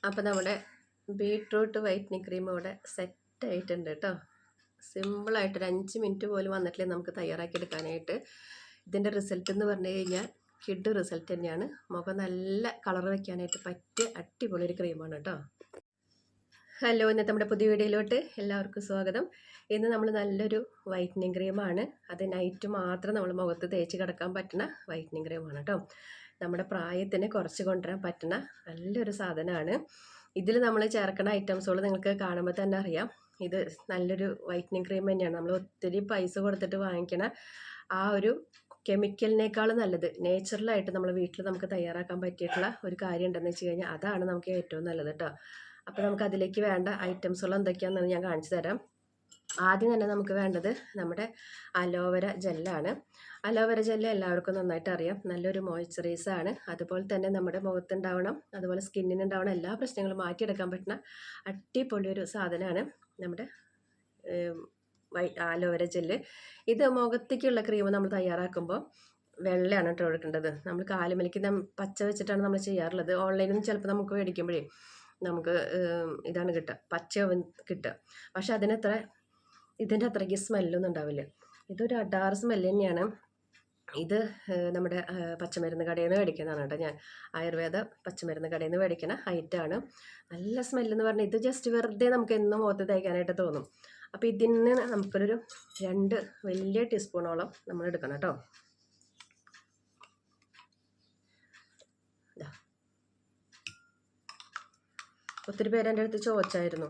അപ്പോൾ നമ്മുടെ beetroot whitening cream ഇവിടെ സെറ്റ് ആയിട്ടുണ്ട് കേട്ടോ. സിമ്പിളായിട്ടൊരു 5 മിനിറ്റ് പോലും വന്നിട്ടില്ലേ നമുക്ക് തയ്യാറാക്കി എടുക്കാനായിട്ട്. ഇതിൻ്റെ റിസൾട്ട് എന്ന് പറഞ്ഞു കഴിഞ്ഞാൽ കിഡ് റിസൾട്ട് തന്നെയാണ്. മുഖം നല്ല കളർ വയ്ക്കാനായിട്ട് പറ്റിയ അടിപൊളി ഒരു ക്രീമാണ് കേട്ടോ. ഹലോ, ഇന്നത്തെ നമ്മുടെ പുതിയ വീഡിയോയിലോട്ട് എല്ലാവർക്കും സ്വാഗതം. ഇന്ന് നമ്മൾ നല്ലൊരു വൈറ്റനിങ് ക്രീമാണ്. അത് നൈറ്റ് മാത്രം നമ്മൾ മുഖത്ത് തേച്ച് കിടക്കാൻ പറ്റുന്ന വൈറ്റനിങ് ക്രീമാണ് കേട്ടോ. നമ്മുടെ പ്രായത്തിന് കുറച്ച് കൊണ്ടുവരാൻ പറ്റുന്ന നല്ലൊരു സാധനമാണ്. ഇതിൽ നമ്മൾ ചേർക്കുന്ന ഐറ്റംസുകൾ നിങ്ങൾക്ക് കാണുമ്പോൾ തന്നെ അറിയാം. ഇത് നല്ലൊരു വൈറ്റനിങ് ക്രീം തന്നെയാണ്. നമ്മൾ ഒത്തിരി പൈസ കൊടുത്തിട്ട് വാങ്ങിക്കണ ആ ഒരു കെമിക്കലിനേക്കാളും നല്ലത് നേച്ചുറലായിട്ട് നമ്മൾ വീട്ടിൽ നമുക്ക് തയ്യാറാക്കാൻ പറ്റിയിട്ടുള്ള ഒരു കാര്യം ഉണ്ടെന്ന് വെച്ച് കഴിഞ്ഞാൽ അതാണ് നമുക്ക് ഏറ്റവും നല്ലത് കേട്ടോ. അപ്പോൾ നമുക്ക് അതിലേക്ക് വേണ്ട ഐറ്റംസുകൾ എന്തൊക്കെയാണെന്ന് ഞാൻ കാണിച്ചു തരാം. ആദ്യം തന്നെ നമുക്ക് വേണ്ടത് നമ്മുടെ അലോവേര ജെല്ലാണ്. അലോവേര ജെല്ല് എല്ലാവർക്കും നന്നായിട്ട് അറിയാം, നല്ലൊരു മോയ്സ്ചറൈസറാണ്. അതുപോലെ തന്നെ നമ്മുടെ മുഖത്തുണ്ടാവണം, അതുപോലെ സ്കിന്നിനുണ്ടാവണം എല്ലാ പ്രശ്നങ്ങളും മാറ്റിയെടുക്കാൻ പറ്റുന്ന അടിപൊളി ഒരു സാധനമാണ് നമ്മുടെ അലോവേര ജെല്ല്. ഇത് മുഖത്തേക്കുള്ള ക്രീം നമ്മൾ തയ്യാറാക്കുമ്പോൾ വെള്ളയാണ് കേട്ടോ എടുക്കേണ്ടത്. നമ്മൾ കാലുമലിക്ക് പച്ച വെച്ചിട്ടാണ് നമ്മൾ ചെയ്യാറുള്ളത്. ഓൺലൈനിൽ നിന്ന് ചിലപ്പോൾ നമുക്ക് മേടിക്കുമ്പോഴേ നമുക്ക് ഇതാണ് കിട്ടുക, പച്ച കിട്ടുക. പക്ഷെ ഇതിൻ്റെ അത്രയ്ക്ക് സ്മെല്ലൊന്നും ഉണ്ടാവില്ല. ഇതൊരു അഡാർ സ്മെല്ല് തന്നെയാണ്. ഇത് നമ്മുടെ പച്ചമരുന്ന് കടയിൽ നിന്ന് മേടിക്കുന്നതാണ് കേട്ടോ. ഞാൻ ആയുർവേദ പച്ചമരുന്ന് കടയിൽ നിന്ന് മേടിക്കുന്ന ഐറ്റമാണ്. നല്ല സ്മെല്ലെന്ന് പറഞ്ഞാൽ ഇത് ജസ്റ്റ് വെറുതെ നമുക്ക് എന്നും മുഖത്ത് തേക്കാനായിട്ട് തോന്നും. അപ്പോൾ ഇതിന് നമുക്കൊരു 2 വലിയ ടീസ്പൂണോളം നമ്മൾ എടുക്കണം കേട്ടോ. ഒത്തിരി പേര് എൻ്റെ അടുത്ത് ചോദിച്ചായിരുന്നു,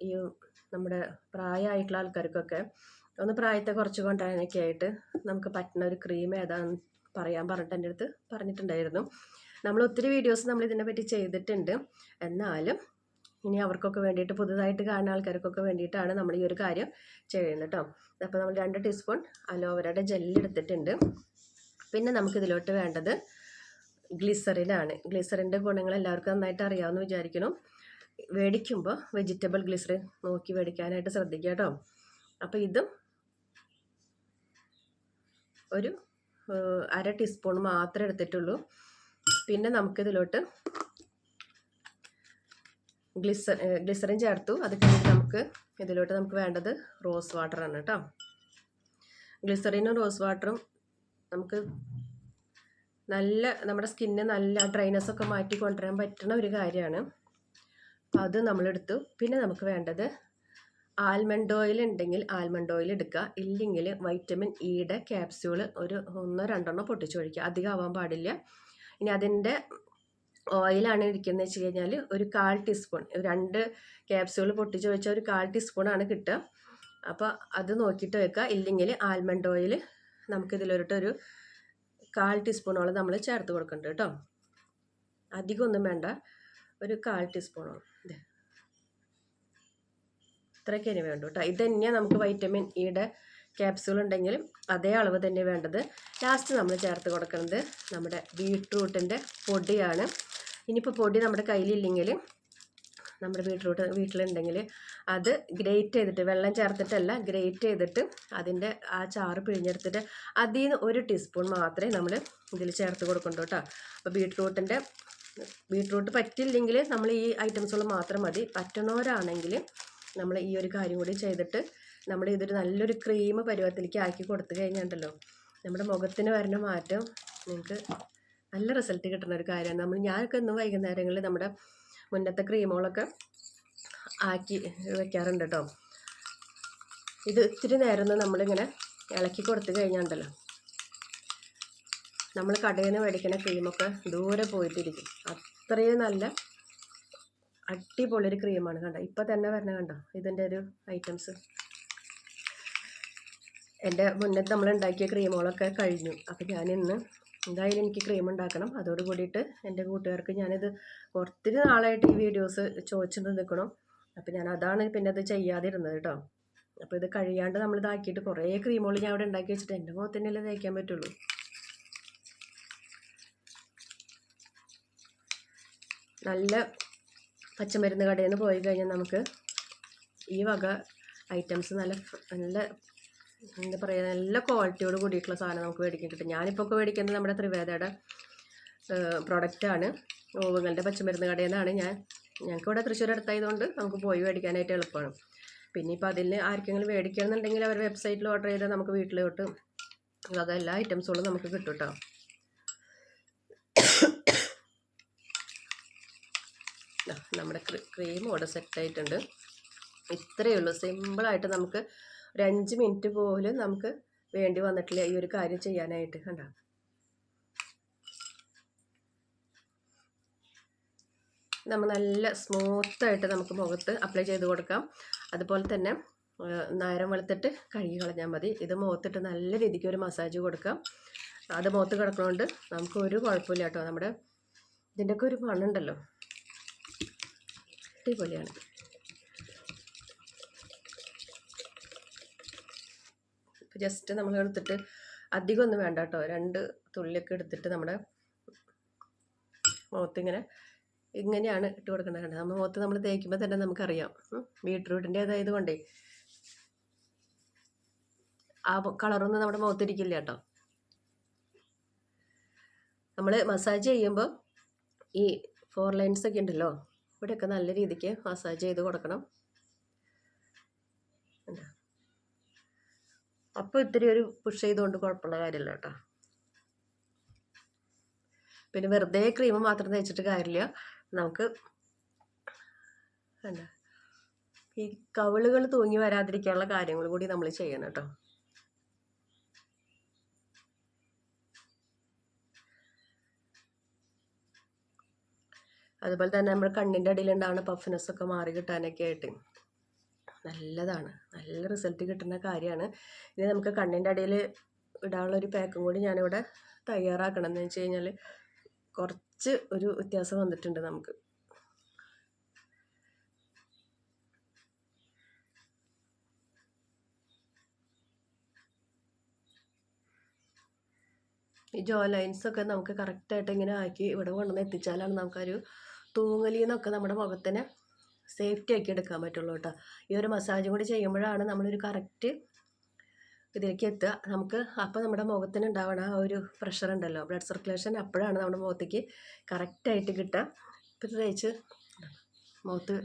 ഈ നമ്മുടെ പ്രായമായിട്ടുള്ള ആൾക്കാർക്കൊക്കെ ഒന്ന് പ്രായത്തെ കുറച്ച് കൊണ്ടുവരാനൊക്കെ ആയിട്ട് നമുക്ക് പറ്റുന്ന ഒരു ക്രീം ഏതാണെന്ന് പറയാൻ പറഞ്ഞിട്ട് എൻ്റെ അടുത്ത് പറഞ്ഞിട്ടുണ്ടായിരുന്നു. നമ്മൾ ഒത്തിരി വീഡിയോസ് നമ്മൾ ഇതിനെപ്പറ്റി ചെയ്തിട്ടുണ്ട്. എന്നാലും ഇനി അവർക്കൊക്കെ വേണ്ടിയിട്ട്, പുതുതായിട്ട് കാണുന്ന ആൾക്കാർക്കൊക്കെ വേണ്ടിയിട്ടാണ് നമ്മൾ ഈ ഒരു കാര്യം ചെയ്യുന്നത് കേട്ടോ. അപ്പോൾ നമ്മൾ 2 ടീസ്പൂൺ അലോവേരയുടെ ജെല്ല് എടുത്തിട്ടുണ്ട്. പിന്നെ നമുക്കിതിലോട്ട് വേണ്ടത് ഗ്ലിസറിനാണ്. ഗ്ലിസറിൻ്റെ ഗുണങ്ങൾ എല്ലാവർക്കും നന്നായിട്ട് അറിയാമെന്ന് വിചാരിക്കണം. മേടിക്കുമ്പോൾ വെജിറ്റബിൾ ഗ്ലിസറിൻ നോക്കി മേടിക്കാനായിട്ട് ശ്രദ്ധിക്കുക കേട്ടോ. അപ്പോൾ ഇതും ഒരു 1/2 ടീസ്പൂൺ മാത്രമേ എടുത്തിട്ടുള്ളൂ. പിന്നെ നമുക്കിതിലോട്ട് ഗ്ലിസറിൻ ചേർത്തു. അത് കഴിഞ്ഞിട്ട് ഇതിലോട്ട് നമുക്ക് വേണ്ടത് റോസ് വാട്ടറാണ് കേട്ടോ. ഗ്ലിസറിനും റോസ് വാട്ടറും നമുക്ക് നമ്മുടെ സ്കിന്നിന് നല്ല ഡ്രൈനെസ്സൊക്കെ മാറ്റി കൊണ്ടുവരാൻ പറ്റുന്ന ഒരു കാര്യമാണ്. അത് നമ്മളെടുത്തു. പിന്നെ നമുക്ക് വേണ്ടത് ആൽമണ്ട് ഓയിൽ ഉണ്ടെങ്കിൽ ആൽമണ്ട് ഓയിൽ എടുക്കുക. ഇല്ലെങ്കിൽ വൈറ്റമിൻ ഇയുടെ ക്യാപ്സ്യൂള് ഒരു 1-2 പൊട്ടിച്ച് ഒഴിക്കുക. അധികം ആവാൻ പാടില്ല. ഇനി അതിൻ്റെ ഓയിലാണ് ഇരിക്കുന്നത് വെച്ച് കഴിഞ്ഞാൽ ഒരു 1/4 ടീസ്പൂൺ, 2 ക്യാപ്സ്യൂൾ പൊട്ടിച്ച് ഒഴിച്ചാൽ ഒരു 1/4 ടീസ്പൂണാണ് കിട്ടുക. അപ്പോൾ അത് നോക്കിയിട്ട് വെക്കുക. ഇല്ലെങ്കിൽ ആൽമണ്ട് ഓയിൽ നമുക്കിതിലൊരു 1/4 ടീസ്പൂണോളം നമ്മൾ ചേർത്ത് കൊടുക്കുന്നുണ്ട് കേട്ടോ. അധികമൊന്നും വേണ്ട, ഒരു 1/4 ടീസ്പൂണോളം. ഇത്രയൊക്കെ ഇനി വേണ്ടു കേട്ടോ. ഇത് തന്നെയാണ് നമുക്ക് വൈറ്റമിൻ ഇയുടെ ക്യാപ്സ്യൂൾ ഉണ്ടെങ്കിലും അതേ അളവ് തന്നെ വേണ്ടത്. ലാസ്റ്റ് നമ്മൾ ചേർത്ത് കൊടുക്കുന്നത് നമ്മുടെ ബീട്രൂട്ടിൻ്റെ പൊടിയാണ്. ഇനിയിപ്പോൾ പൊടി നമ്മുടെ കയ്യിലില്ലെങ്കിൽ നമ്മുടെ ബീട്രൂട്ട് വീട്ടിലുണ്ടെങ്കിൽ അത് ഗ്രേറ്റ് ചെയ്തിട്ട്, വെള്ളം ചേർത്തിട്ടല്ല, ഗ്രേറ്റ് ചെയ്തിട്ട് അതിൻ്റെ ആ ചാറ് പിഴിഞ്ഞെടുത്തിട്ട് അതിൽ നിന്ന് 1 ടീസ്പൂൺ മാത്രമേ നമ്മൾ ഇതിൽ ചേർത്ത് കൊടുക്കണ്ടു കേട്ടോ. അപ്പോൾ ബീട്രൂട്ട് പറ്റില്ലെങ്കിൽ നമ്മൾ ഈ ഐറ്റംസുകൾ മാത്രം മതി. പറ്റുന്നവരാണെങ്കിൽ നമ്മൾ ഈ ഒരു കാര്യം കൂടി ചെയ്തിട്ട് നമ്മൾ ഇതൊരു നല്ലൊരു ക്രീം പരുവത്തിലേക്ക് ആക്കി കൊടുത്തു കഴിഞ്ഞിട്ടുണ്ടല്ലോ, നമ്മുടെ മുഖത്തിന് വരുന്ന മാറ്റം നിങ്ങൾക്ക് നല്ല റിസൾട്ട് കിട്ടുന്ന ഒരു കാര്യമാണ്. ഞാനൊക്കെ ഇന്നും വൈകുന്നേരങ്ങളിൽ നമ്മുടെ മുന്നത്തെ ക്രീമുകളൊക്കെ ആക്കി വെക്കാറുണ്ട് കേട്ടോ. ഇത് ഇത്തിരി നേരം നമ്മളിങ്ങനെ ഇളക്കി കൊടുത്തു കഴിഞ്ഞാണ്ടല്ലോ, നമ്മൾ കടയിൽ നിന്ന് മേടിക്കുന്ന ക്രീമൊക്കെ ദൂരെ പോയിട്ടിരിക്കും. അത്രയും നല്ല അടിപൊളിയൊരു ക്രീമാണ്. കണ്ടോ, ഇപ്പം തന്നെ വരണ കണ്ടോ ഇതിൻ്റെ ഒരു ഐറ്റംസ്. എൻ്റെ മുന്നേ നമ്മൾ ഉണ്ടാക്കിയ ക്രീമുകളൊക്കെ കഴിഞ്ഞു. അപ്പം ഞാനിന്ന് എന്തായാലും എനിക്ക് ക്രീം ഉണ്ടാക്കണം. അതോട് കൂടിയിട്ട് എൻ്റെ കൂട്ടുകാർക്ക് ഞാനിത് ഒത്തിരി നാളായിട്ട് ഈ വീഡിയോസ് ചോദിച്ചിട്ട് നിൽക്കണം. അപ്പം ഞാൻ അതാണ് പിന്നെ അത് ചെയ്യാതിരുന്നത് കേട്ടോ. അപ്പോൾ ഇത് കഴിയാണ്ട് നമ്മൾ ഇതാക്കിയിട്ട് കുറേ ക്രീമുകൾ ഞാൻ അവിടെ ഉണ്ടാക്കി വെച്ചിട്ട് എൻ്റെ മുഖത്തന്നെയല്ലേ തേക്കാൻ പറ്റുള്ളൂ. നല്ല പച്ചമരുന്ന് കടയിൽ നിന്ന് പോയി കഴിഞ്ഞാൽ നമുക്ക് ഈ വക ഐറ്റംസ് നല്ല എന്താ പറയുക, നല്ല ക്വാളിറ്റിയോട് കൂടിയിട്ടുള്ള സാധനം നമുക്ക് മേടിക്കാൻ കിട്ടും. ഞാനിപ്പോൾ ഒക്കെ മേടിക്കുന്നത് നമ്മുടെ ത്രിവേദയുടെ പ്രൊഡക്റ്റാണ്. ഓവുങ്ങളുടെ പച്ചമരുന്ന് കടയിൽ നിന്നാണ് ഞങ്ങൾക്ക് ഇവിടെ തൃശ്ശൂർ അടുത്തായതുകൊണ്ട് നമുക്ക് പോയി മേടിക്കാനായിട്ട് എളുപ്പമാണ്. പിന്നെ ഇപ്പോൾ അതിൽ ആർക്കെങ്കിലും മേടിക്കണമെന്നുണ്ടെങ്കിൽ അവർ വെബ്സൈറ്റിൽ ഓർഡർ ചെയ്താൽ നമുക്ക് വീട്ടിലോട്ട് എല്ലാ ഐറ്റംസുകളും നമുക്ക് കിട്ടും കേട്ടോ. നമ്മുടെ ക്രീം ഇവിടെ സെറ്റായിട്ടുണ്ട്. ഇത്രയേ ഉള്ളൂ, സിമ്പിളായിട്ട് നമുക്ക് ഒരു 5 മിനിറ്റ് പോലും നമുക്ക് വേണ്ടി വന്നിട്ടില്ല ഈ ഒരു കാര്യം ചെയ്യാനായിട്ട്. കണ്ടോ, നമ്മൾ നല്ല സ്മൂത്തായിട്ട് നമുക്ക് മുഖത്ത് അപ്ലൈ ചെയ്ത് കൊടുക്കാം. അതുപോലെ തന്നെ നേരം വെളുത്തിട്ട് കഴുകി കളഞ്ഞാൽ മതി. ഇത് മുഖത്തിട്ട് നല്ല രീതിക്ക് ഒരു മസാജ് കൊടുക്കാം. അത് മുഖത്ത് കിടക്കുന്നതുകൊണ്ട് നമുക്ക് ഒരു കുഴപ്പമില്ല കേട്ടോ. നമ്മുടെ ഇതിൻ്റെയൊക്കെ ഒരു മണ്ണുണ്ടല്ലോ, അടിപൊളിയാണ്. ജസ്റ്റ് നമ്മൾ എടുത്തിട്ട് അധികം ഒന്നും വേണ്ട കേട്ടോ, 2 തുള്ളിയൊക്കെ എടുത്തിട്ട് നമ്മുടെ ഇങ്ങനെയാണ് ഇട്ട് കൊടുക്കേണ്ടത്. നമ്മൾ മുഖത്ത് നമ്മൾ തേക്കുമ്പോൾ തന്നെ നമുക്കറിയാം ബീട്രൂട്ടിൻ്റെ അതായത് കൊണ്ടേ ആ കളറൊന്നും നമ്മുടെ മുഖത്തിരിക്കില്ല കേട്ടോ. നമ്മൾ മസാജ് ചെയ്യുമ്പോൾ ഈ 4 ലൈൻസ് ഒക്കെ ഉണ്ടല്ലോ, ഇവിടെയൊക്കെ നല്ല രീതിക്ക് മസാജ് ചെയ്ത് കൊടുക്കണം. അപ്പോൾ ഇത്തിരി ഒരു പുഷ് ചെയ്തുകൊണ്ട് കുഴപ്പമുള്ള കാര്യമില്ല കേട്ടോ. പിന്നെ വെറുതെ ക്രീം മാത്രം തേച്ചിട്ട് കാര്യമില്ല. നമുക്ക് എന്താ ഈ കവിളുകൾ തൂങ്ങി വരാതിരിക്കാനുള്ള കാര്യങ്ങൾ കൂടി നമ്മൾ ചെയ്യണം കേട്ടോ. അതുപോലെ തന്നെ നമ്മുടെ കണ്ണിൻ്റെ അടിയിലുണ്ടാവുന്ന പഫ്നെസ് ഒക്കെ മാറി കിട്ടാനൊക്കെ ആയിട്ട് നല്ലതാണ്, നല്ല റിസൾട്ട് കിട്ടുന്ന കാര്യമാണ്. ഇനി നമുക്ക് കണ്ണിൻ്റെ അടിയിൽ ഇടാനുള്ള ഒരു പാക്കും കൂടി ഞാനിവിടെ തയ്യാറാക്കണം. എന്ന് വെച്ച് കഴിഞ്ഞാൽ കുറച്ച് ഒരു വ്യത്യാസം വന്നിട്ടുണ്ട് നമുക്ക്. ഈ ജോ ലൈൻസൊക്കെ നമുക്ക് കറക്റ്റായിട്ട് ഇങ്ങനെ ആക്കി ഇവിടെ കൊണ്ടുവന്ന് എത്തിച്ചാലാണ് നമുക്കൊരു തൂങ്ങലിന്നൊക്കെ നമ്മുടെ മുഖത്തിന് സേഫ്റ്റി ആക്കി എടുക്കാൻ പറ്റുള്ളൂ കേട്ടോ. ഈ ഒരു മസാജും കൂടി ചെയ്യുമ്പോഴാണ് നമ്മളൊരു കറക്റ്റ് ഇതിലേക്ക് എത്തുക. നമുക്ക് അപ്പോൾ നമ്മുടെ മുഖത്തിന് ഉണ്ടാവണ ആ ഒരു പ്രഷർ ഉണ്ടല്ലോ, ബ്ലഡ് സർക്കുലേഷൻ അപ്പോഴാണ് നമ്മുടെ മുഖത്തേക്ക് കറക്റ്റായിട്ട് കിട്ടുക. ഇപ്പം തേച്ച് മുഖത്ത്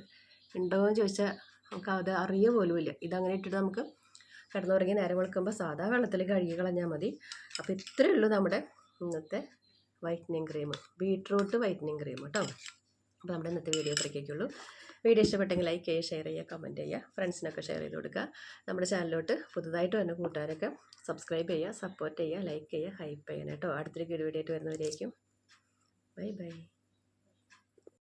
ഉണ്ടോ എന്ന് ചോദിച്ചാൽ നമുക്ക് അത് അറിയ പോലുമില്ല. ഇതങ്ങനെ ഇട്ടിട്ട് നമുക്ക് കിടന്നുറങ്ങി നേരം വെളുക്കുമ്പോൾ സാധാ വെള്ളത്തിൽ കഴുകി കളഞ്ഞാൽ മതി. അപ്പോൾ ഇത്രയേ ഉള്ളൂ നമ്മുടെ ഇന്നത്തെ whitening cream, beetroot whitening cream കേട്ടോ. അപ്പോൾ നമ്മുടെ ഇന്നത്തെ വീഡിയോ ഇത്രയ്ക്കുള്ളൂ. വീഡിയോ ഇഷ്ടപ്പെട്ടെങ്കിൽ ലൈക്ക് ചെയ്യുക, ഷെയർ ചെയ്യുക, കമൻറ്റ് ചെയ്യുക, ഫ്രണ്ട്സിനൊക്കെ ഷെയർ ചെയ്ത് കൊടുക്കുക. നമ്മുടെ ചാനലിലോട്ട് പുതുതായിട്ട് വരുന്ന കൂട്ടുകാരൊക്കെ സബ്സ്ക്രൈബ് ചെയ്യുക, സപ്പോർട്ട് ചെയ്യുക, ലൈക്ക് ചെയ്യുക, ഹൈപ്പ് ചെയ്യണം കേട്ടോ. അടുത്തൊരു വീഡിയോ ആയിട്ട് വരുന്നവരേക്കും ബൈ ബൈ.